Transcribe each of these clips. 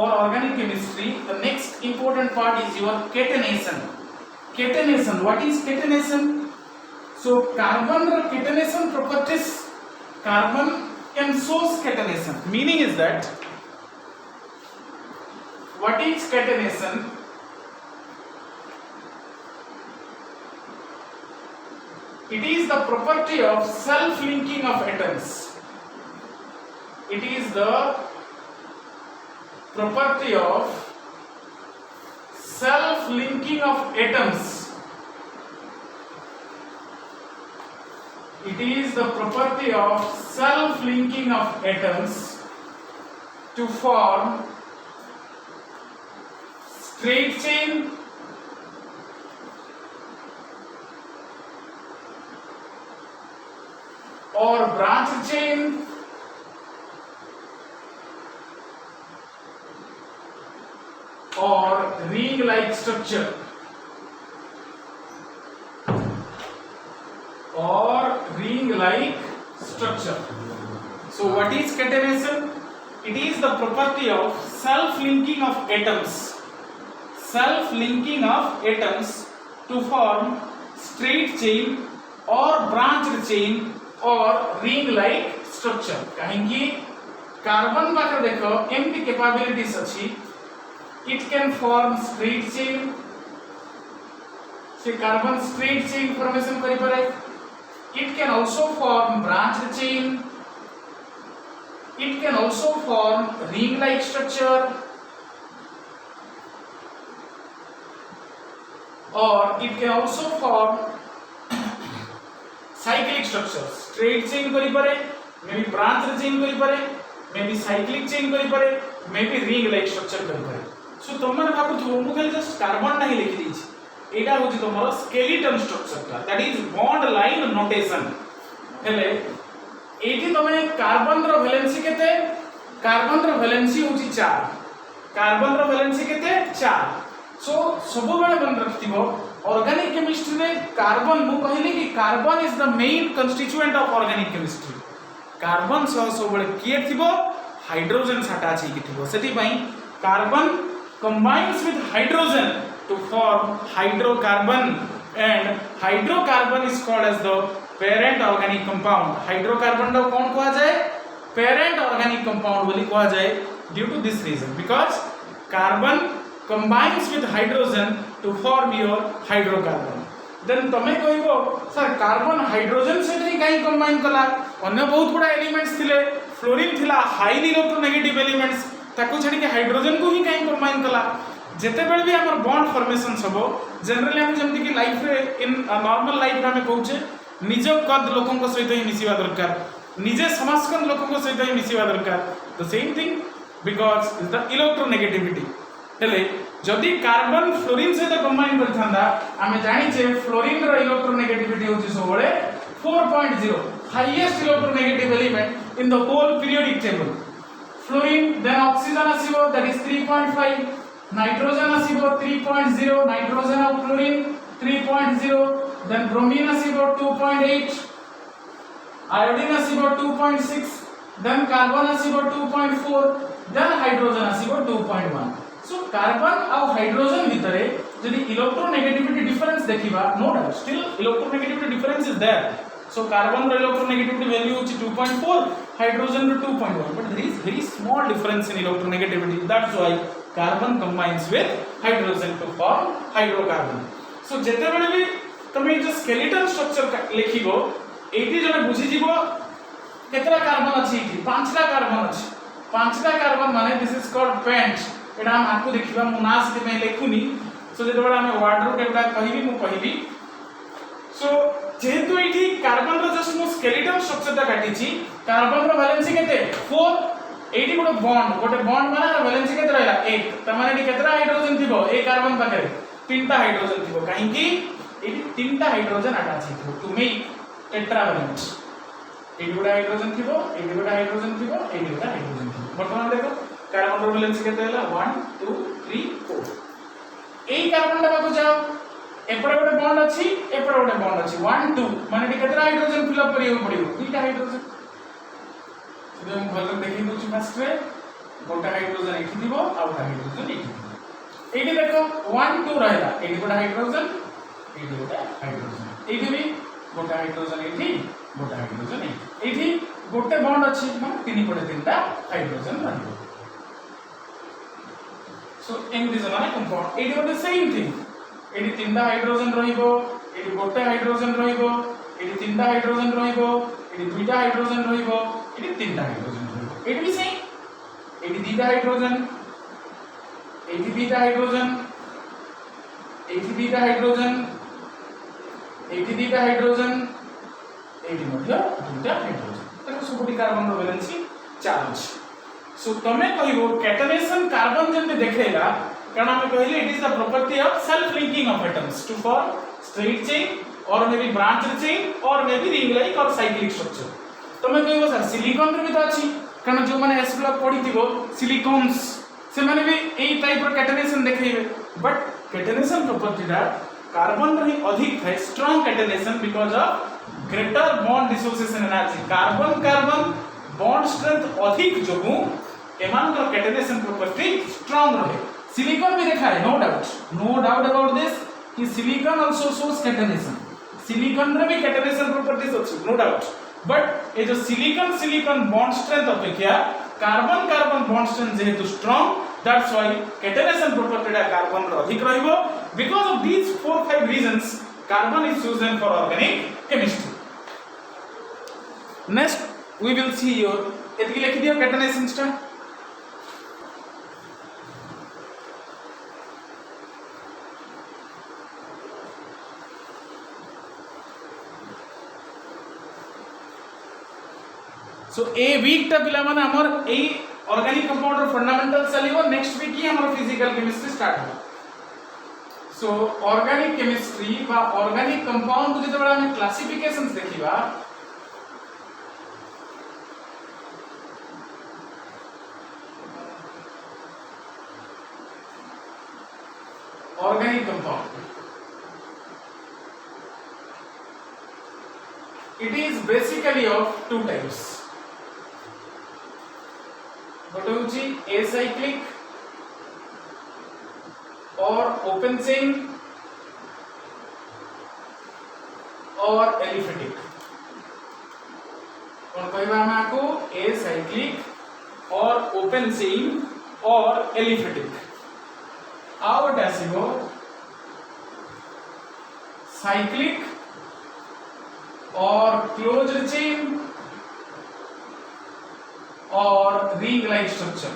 for organic chemistry, the next important part is your catenation. Catenation. What is catenation? So carbon catenation properties. Carbon can shows catenation. Meaning is that what is catenation? It is the property of self-linking of atoms. It is the property of self-linking of atoms. It is the property of self-linking of atoms to form straight chain or branch chain or ring-like structure or ring-like structure. So what is catenation? It is the property of self-linking of atoms. Self-linking of atoms to form straight chain or branched chain or ring-like structure. कहीं carbon पाखे देख एमती capabilities अच्छी. It can form straight chain. से carbon straight chain formation करी पारे. It can also form branched chain. It can also form ring-like structure, or it can also form cyclic structures. Straight chain करी पारे, maybe branched chain करी पारे, maybe cyclic chain करी पारे, maybe ring-like structure करी पारे. So तुमने भावुथु मु खाली जस्ट कार्बन नहीं लिखि देछि. एटा होछि तमरो skeleton structure, that is bond line notation. हेले एठी तमे कार्बन रो वैलेंसी केते? कार्बन रो वैलेंसी होछि 4. कार्बन रो वैलेंसी केते? 4. सो सब बेले मन रखथिबो ऑर्गेनिक केमिस्ट्री रे कार्बन मु कहली कि carbon is the main constituent of organic chemistry. Carbon सब बेले किए थिबो? हाइड्रोजन अटैच हेकि थिबो. सेति पई carbon combines with hydrogen to form hydrocarbon, and hydrocarbon is called as the parent organic compound. Hydrocarbon को कौन कहा जाए? Parent organic compound बोली कहा जाए due to this reason, because carbon combines with hydrogen to form your hydrocarbon. Then तमे कहबो sir carbon hydrogen से नहीं काई कंबाइन कला? अन्य बहुत बड़ा एलिमेंट्स थिले, फ्लोरीन थिला, हाईली इलेक्ट्रोनेगेटिव एलिमेंट्स, ताको छड़ी के हाइड्रोजन को ही काई कंबाइन कला? जेते बेल भी हमर बॉन्ड फॉर्मेशन सबो जनरली हम जेमति कि लाइफ रे इन नॉर्मल लाइफ हम कहूचे निज कद लोकन को सहित ही मिसिबा दरकार, निजे समाजकन लोकन को सहित ही मिसिबा दरकार. The same thing because is the electronegativity. हेले जदि कार्बन फ्लोरीन सहित कंबाइन करथांदा हमें जानि छे फ्लोरीन रो इलेक्ट्रोनेगेटिविटी होची सबले 4.0, highest electronegative element in the whole periodic table. Fluorine, then oxygen asibo, that is 3.5, nitrogen asibo 3.0, nitrogen of fluorine 3.0, then bromine asibo 2.8, iodine asibo 2.6, then carbon asibo 2.4, then hydrogen asibo 2.1. So carbon और hydrogen भितरे यदि electronegativity difference देखिबा, no doubt still electronegativity difference is there. So carbon ro electronegativity value is 2.4, hydrogen ro 2.1, but there is very small difference in electronegativity. That's why carbon combines with hydrogen to form hydrocarbon. So jete bele भी तमे जो skeleton structure लिखिबो एठी जने बुझी जीवो केतरा carbon अछि एठी? 5टा carbon अछि. 5टा कार्बन माने दिस इज कॉल्ड पेंट. एटा हम आपको देखिबा मुनास के में लिखुनी. सो जते बडा हम वर्ड रूट एटा कहिबी मु कहिबी. सो जेहेतु एठी कार्बन रो जस्ट मु स्केलेटन स्ट्रक्चर ता काटी छी. कार्बन रो वैलेंसी केते? 4. एठी गोटे बॉन्ड माने वैलेंसी केते रहला? 1. त माने एठी केतरा हाइड्रोजन थिबो? ए कार्बन पाखे 3टा हाइड्रोजन थिबो. काहे कि एठी 3टा हाइड्रोजन अटैच थिबो टू मेक टेट्रावैलेंट. एठी गोटे हाइड्रोजन थिबो, एठी गोटे हाइड्रोजन थिबो, एठी गोटे हाइड्रोजन थिबो. वर्तमान देखो कार्बन रो वैलेंसी केते हैला? 1 2 3 4. ए कार्बन ता बाको जाओ, एपरे गोटे बॉन्ड अछि, एपरे गोटे बॉन्ड अछि. 1 2 माने एठी केतरा हाइड्रोजन फिल अप करियो पड़ियो? 2टा हाइड्रोजन. हम भलो देखि दउछि फास्ट रे गोटे हाइड्रोजन एठी दिबो आ गोटे हाइड्रोजन एठी दिबो एठी देखो 1 2 रहला एठी गोटे हाइड्रोजन एठी गोटे हाइड्रोजन एठी भी गोटे हाइड्रोजन एठी गोटे हाइड्रोजन एठी गोटे बॉन्ड अछि माने तीन पटे तीनटा हाइड्रोजन रहबो सो एम दिस माने कंपाउंड एठी गोटे सेम थिंग एठी तीनटा हाइड्रोजन रहइबो एठी गोटे हाइड्रोजन रहइबो एठी तीनटा हाइड्रोजन रहइबो एठी दुईटा हाइड्रोजन रहइबो एठी तीनटा हाइड्रोजन रहइबो एठी भी सेम एठी दुईटा हाइड्रोजन एठी दुईटा हाइड्रोजन एठी दुईटा हाइड्रोजन एठी दुईटा हाइड्रोजन एठी मध्य दुईटा हाइड्रोजन देखो सबटी कार्बन रो वैलेंसी 4 अछि सो तमे कहिबो कैटनेशन कार्बन जंते देखेला कारण हम कहले it is the property of self linking of atoms to form straight chain और मे बी ब्रांच चेन और मे बी रिंग लाइक और साइक्लिक स्ट्रक्चर तमे कहबो सर सिलिकॉन रे भी तो अछि कारण जो माने एस ब्लॉक पढिथिबो सिलिकॉन्स से माने भी एई टाइप रो कैटनेशन देखैबे बट कैटनेशन प्रॉपर्टी दा कार्बन रे अधिक है strong catenation because of greater bond dissociation energy carbon carbon bond strength अधिक जोगु एमान का कैटनेशन प्रॉपर्टी स्ट्रांग रहे सिलिकॉन भी देखा है नो डाउट अबाउट दिस कि silicon also shows catenation silicon रे भी कैटनेशन प्रॉपर्टीज अछि नो डाउट बट ये जो सिलिकॉन सिलिकॉन बॉन्ड स्ट्रेंथ अपेक्षा कार्बन कार्बन बॉन्ड स्ट्रेंथ जेहेतु strong that's why catenation property दा कार्बन रो अधिक रहइबो because of these 4-5 reasons carbon is chosen for organic chemistry next we will see your एतकी लिख दियो कैटनेशन स्ट्रेंथ सो ए वीक टा पिला माने हमर ए ऑर्गेनिक कंपाउंड रो फंडामेंटल चलिबो नेक्स्ट वीक ही हमर फिजिकल केमिस्ट्री स्टार्ट हो सो ऑर्गेनिक केमिस्ट्री बा ऑर्गेनिक कंपाउंड जते बडा हम क्लासिफिकेशंस देखिबा organic compound it is basically of two types गोटे होची एसाइक्लिक और ओपन चेन और एलिफेटिक कौन कहबा हम आपको एसाइक्लिक और ओपन चेन और एलिफेटिक आउट आसीबो साइक्लिक और क्लोज्ड चेन और रिंग लाइक स्ट्रक्चर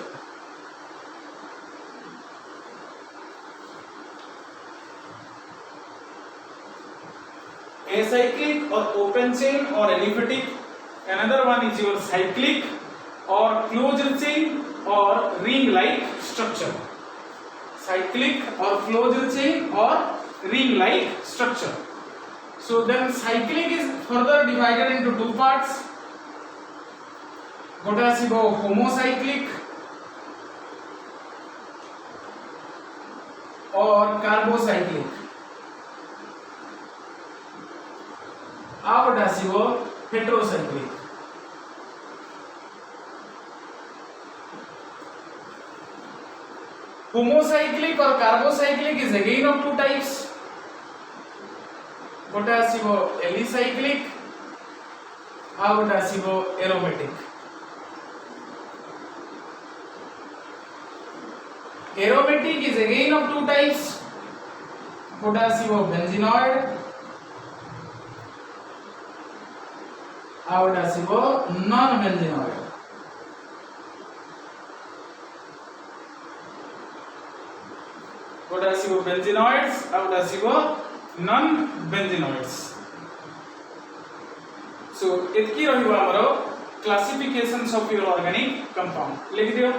एसाइक्लिक और ओपन चेन और aliphatic another one is your cyclic और क्लोज्ड चेन और रिंग लाइक स्ट्रक्चर साइक्लिक और क्लोज्ड चेन और ring like structure so then cyclic is further divided into two parts गोटे आसीबो homocyclic और carbocyclic आ गोटे आसीबो हेटेरोसाइक्लिक होमोसाइक्लिक और carbocyclic is again of two types गोटे आसीबो एलिसाइक्लिक आ गोटे आसीबो aromatic aromatic is again of two types गोटे आसीबो बेंजीनॉइड आ गोटे आसीबो नॉन बेंजीनॉइड गोटे आसीबो बेंजीनॉइड्स आ गोटे आसीबो नॉन बेंजीनॉइड्स सो इतकी रहिबो हमरो classifications of your organic compound लिख दियो